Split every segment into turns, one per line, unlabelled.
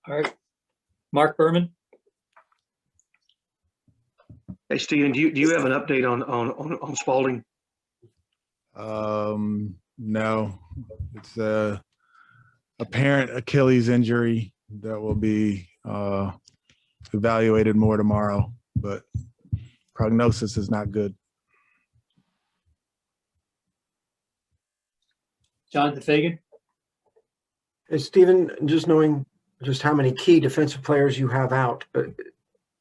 All right. Mark Berman.
Hey, Stephen, do you have an update on Spalding?
No, it's a apparent Achilles injury that will be evaluated more tomorrow, but prognosis is not good.
Jonathan Fagan.
Hey, Stephen, just knowing just how many key defensive players you have out,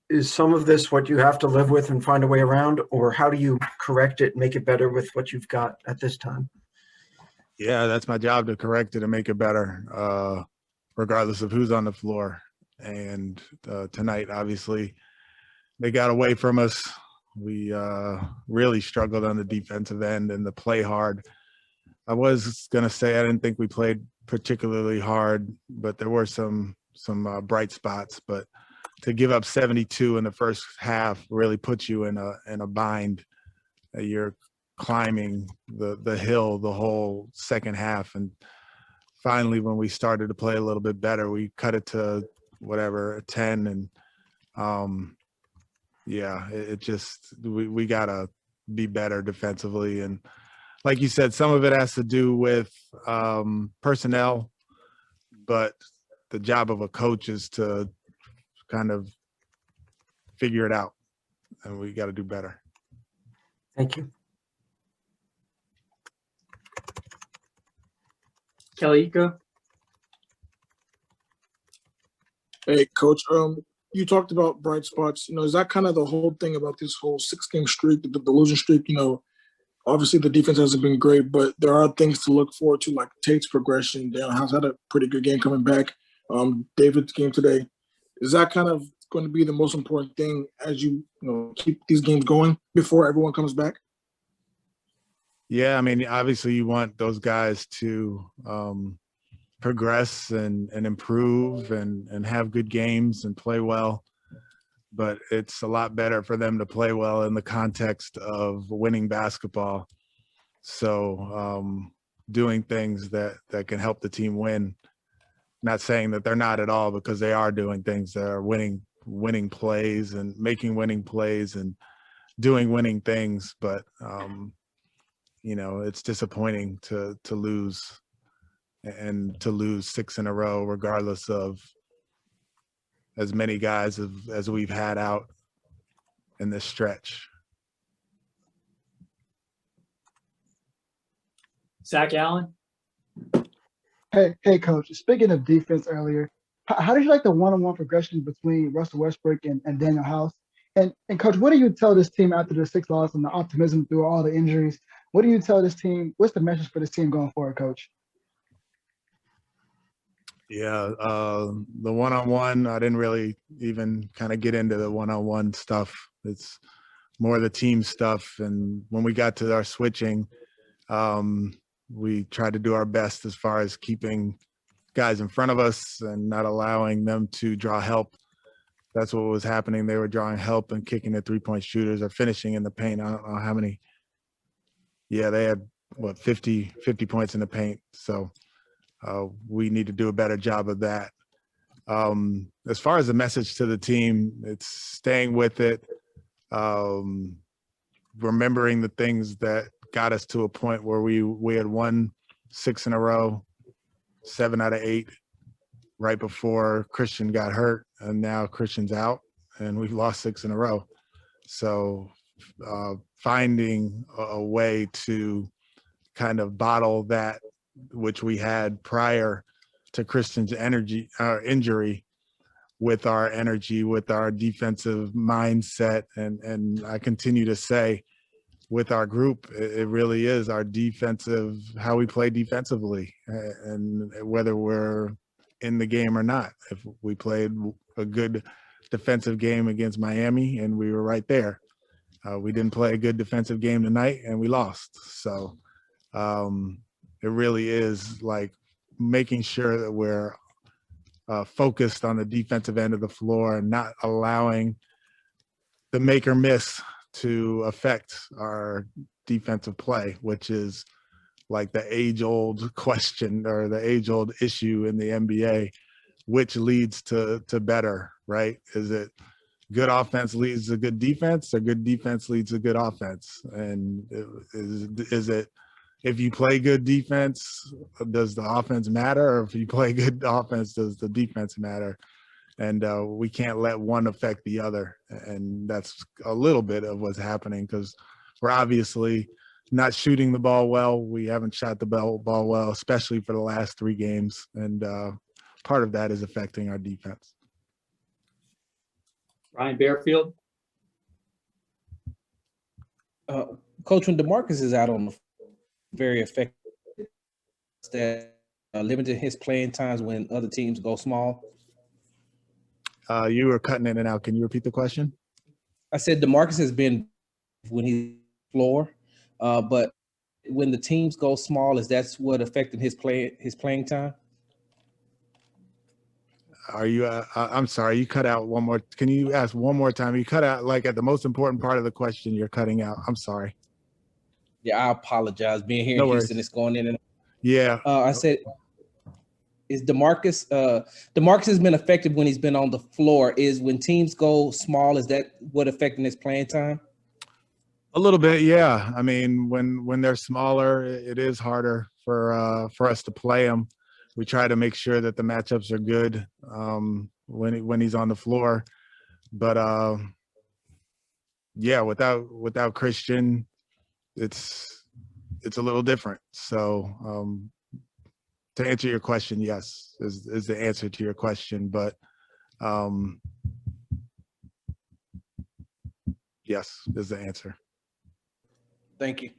is some of this what you have to live with and find a way around, or how do you correct it, make it better with what you've got at this time?
Yeah, that's my job to correct it and make it better, regardless of who's on the floor. And tonight, obviously, they got away from us. We really struggled on the defensive end and the play hard. I was going to say I didn't think we played particularly hard, but there were some bright spots. But to give up 72 in the first half really puts you in a bind. You're climbing the hill the whole second half, and finally when we started to play a little bit better, we cut it to whatever, a 10, and yeah, it just we gotta be better defensively. And like you said, some of it has to do with personnel, but the job of a coach is to kind of figure it out, and we got to do better.
Thank you.
Kelly Iko.
Hey, Coach. You talked about bright spots. Is that kind of the whole thing about this whole 6-game streak, the losing streak? Obviously the defense hasn't been great, but there are things to look forward to, like Tate's progression. Daniel House had a pretty good game coming back. David's game today. Is that kind of going to be the most important thing as you keep these games going before everyone comes back?
Yeah, I mean, obviously you want those guys to progress and improve and have good games and play well. But it's a lot better for them to play well in the context of winning basketball. So doing things that can help the team win. Not saying that they're not at all, because they are doing things that are winning plays and making winning plays and doing winning things. But it's disappointing to lose, and to lose 6 in a row, regardless of as many guys as we've had out in this stretch.
Zach Allen.
Hey, Coach. Speaking of defense earlier, how did you like the one-on-one progression between Russell Westbrook and Daniel House? And Coach, what do you tell this team after the 6 losses and the optimism through all the injuries? What do you tell this team? What's the message for this team going forward, Coach?
Yeah, the one-on-one, I didn't really even kind of get into the one-on-one stuff. It's more the team stuff. And when we got to our switching, we tried to do our best as far as keeping guys in front of us and not allowing them to draw help. That's what was happening. They were drawing help and kicking the three-point shooters or finishing in the paint. I don't know how many. Yeah, they had, 50 points in the paint. So we need to do a better job of that. As far as the message to the team, it's staying with it, remembering the things that got us to a point where we had won 6 in a row, 7 out of 8, right before Christian got hurt, and now Christian's out, and we've lost 6 in a row. So finding a way to kind of bottle that, which we had prior to Christian's injury, with our energy, with our defensive mindset, and I continue to say, with our group, it really is our defensive, how we play defensively, and whether we're in the game or not. If we played a good defensive game against Miami and we were right there, we didn't play a good defensive game tonight and we lost. So it really is like making sure that we're focused on the defensive end of the floor and not allowing the make or miss to affect our defensive play, which is like the age-old question or the age-old issue in the NBA. which leads to better, right? Is it good offense leads to good defense, or good defense leads to good offense? And is it if you play good defense, does the offense matter? Or if you play good offense, does the defense matter? And we can't let one affect the other. And that's a little bit of what's happening, because we're obviously not shooting the ball well. We haven't shot the ball well, especially for the last 3 games. And part of that is affecting our defense.
Ryan Bearfield.
Coach, when DeMarcus is out on the very effective, that limited his playing times when other teams go small.
You were cutting in and out. Can you repeat the question?
I said DeMarcus has been when he's floor, but when the teams go small, is that's what affected his playing time?
Are you? I'm sorry, you cut out one more. Can you ask one more time? You cut out like at the most important part of the question. You're cutting out. I'm sorry.
Yeah, I apologize. Being here
No
in
worries.
Houston, it's going in and
Yeah.
I said, is DeMarcus DeMarcus has been effective when he's been on the floor. Is when teams go small, is that what affecting his playing time?
A little bit, yeah. I mean, when they're smaller, it is harder for us to play them. We try to make sure that the matchups are good when he's on the floor. But yeah, without Christian, it's a little different. So to answer your question, yes, is the answer to your question. But yes, is the answer.
Thank you.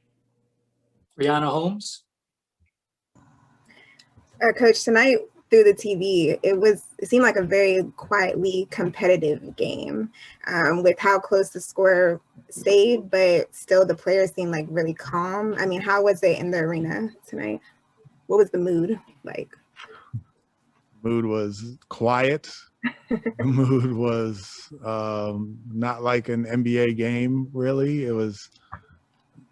Brianna Holmes.
Coach, tonight through the TV, it seemed like a very quietly competitive game with how close the score stayed, but still the players seemed like really calm. I mean, how was it in the arena tonight? What was the mood like?
Mood was quiet. The mood was not like an NBA game, really. It was,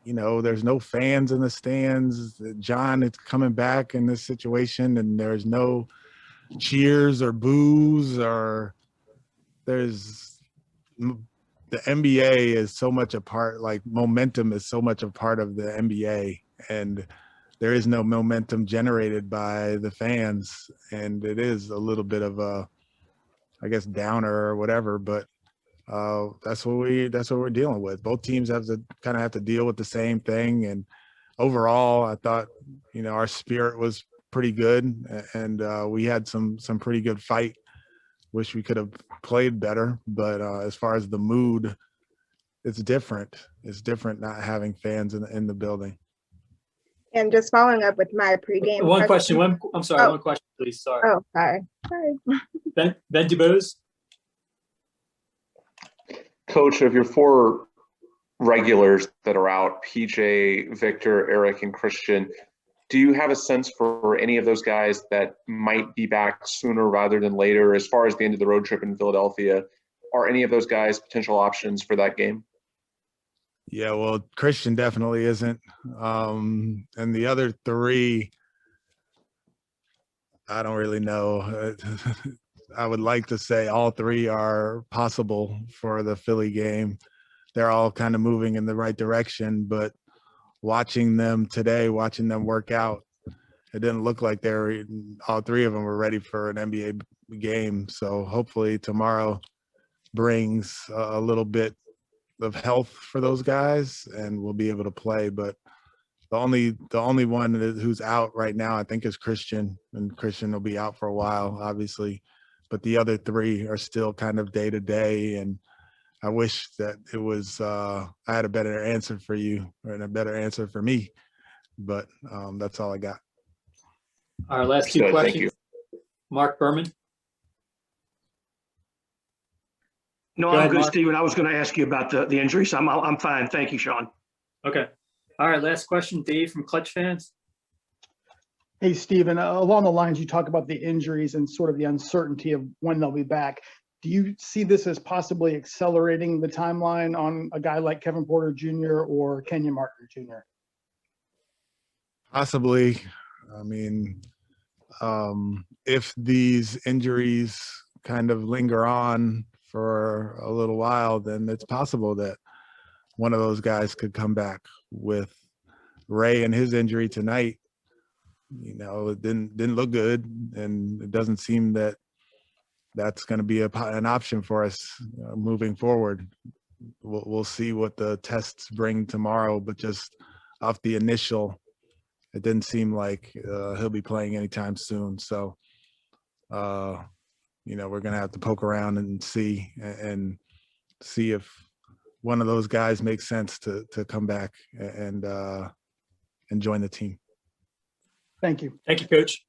there's no fans in the stands. John is coming back in this situation, and there's no cheers or boos or the NBA is so much a part, like momentum is so much a part of the NBA, and there is no momentum generated by the fans. And it is a little bit of a, I guess, downer or whatever, but that's what we're dealing with. Both teams have to deal with the same thing. And overall, I thought, our spirit was pretty good, and we had some pretty good fight. Wish we could have played better, but as far as the mood, it's different. It's different not having fans in the building.
And just following up with my pregame.
One question. I'm sorry.
Oh.
One question, please. Sorry.
Oh, sorry.
Ben DuBose.
Coach, of your 4 regulars that are out, PJ, Victor, Eric, and Christian, do you have a sense for any of those guys that might be back sooner rather than later? As far as the end of the road trip in Philadelphia, are any of those guys potential options for that game?
Yeah, well, Christian definitely isn't. And the other 3, I don't really know. I would like to say all 3 are possible for the Philly game. They're all kind of moving in the right direction, but watching them today, watching them work out, it didn't look like all 3 of them were ready for an NBA game. So hopefully tomorrow brings a little bit of health for those guys and we'll be able to play. But the only one who's out right now, I think, is Christian, and Christian will be out for a while, obviously. But the other 3 are still kind of day to day, and I wish that it was I had a better answer for you and a better answer for me, but that's all I got.
Our last 2
Good, thank
questions.
you.
Mark Berman.
No,
Go
I'm
ahead,
good,
Mark.
Stephen. I was going to ask you about the injuries. I'm fine. Thank you, Sean.
Okay. All right. Last question, Dave from Clutch Fans.
Hey, Stephen, along the lines, you talk about the injuries and sort of the uncertainty of when they'll be back. Do you see this as possibly accelerating the timeline on a guy like Kevin Porter Jr. or Kenyon Martin Jr.?
Possibly. I mean, if these injuries kind of linger on for a little while, then it's possible that one of those guys could come back. With Ray and his injury tonight, it didn't look good, and it doesn't seem that that's going to be an option for us moving forward. We'll see what the tests bring tomorrow, but just off the initial, it didn't seem like he'll be playing anytime soon. So, we're going to have to poke around and see if one of those guys makes sense to come back and join the team.
Thank you.
Thank you, Coach.